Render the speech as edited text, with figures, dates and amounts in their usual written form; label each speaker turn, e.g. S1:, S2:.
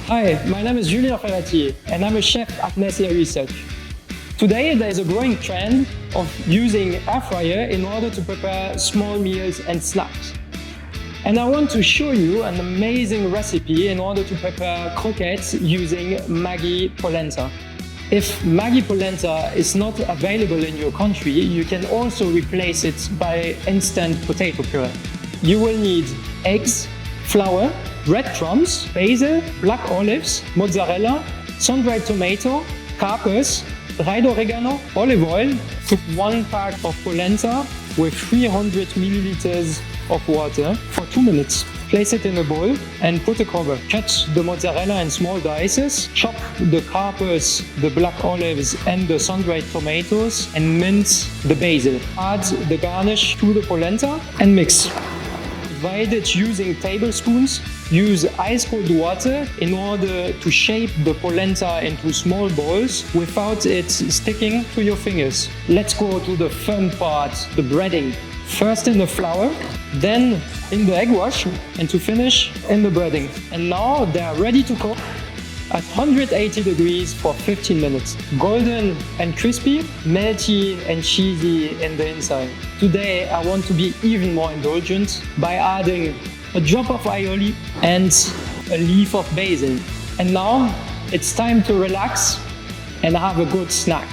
S1: Hi, my name is Julien Ferrati and I'm a chef at Nestlé Research. Today there is a growing trend of using air fryer in order to prepare small meals and snacks. And I want to show you an amazing recipe in order to prepare croquettes using Maggi polenta. If Maggi polenta is not available in your country, you can also replace it by instant potato puree. You will need eggs, flour, breadcrumbs, basil, black olives, mozzarella, sun-dried tomato, capers, dried oregano, olive oil. Cook 1 pack of polenta with 300 milliliters of water for 2 minutes. Place it in a bowl and put a cover. Cut the mozzarella in small dices. Chop the capers, the black olives and the sun-dried tomatoes and mince the basil. Add the garnish to the polenta and mix. Divide it using tablespoons. Use ice cold water in order to shape the polenta into small balls without it sticking to your fingers. Let's go to the fun part, the breading. First in the flour, then in the egg wash, and to finish in the breading. And now they are ready to cook at 180 degrees for 15 minutes. Golden and crispy, melty and cheesy in the inside. Today I want to be even more indulgent by adding a drop of aioli and a leaf of basil. And now it's time to relax and have a good snack.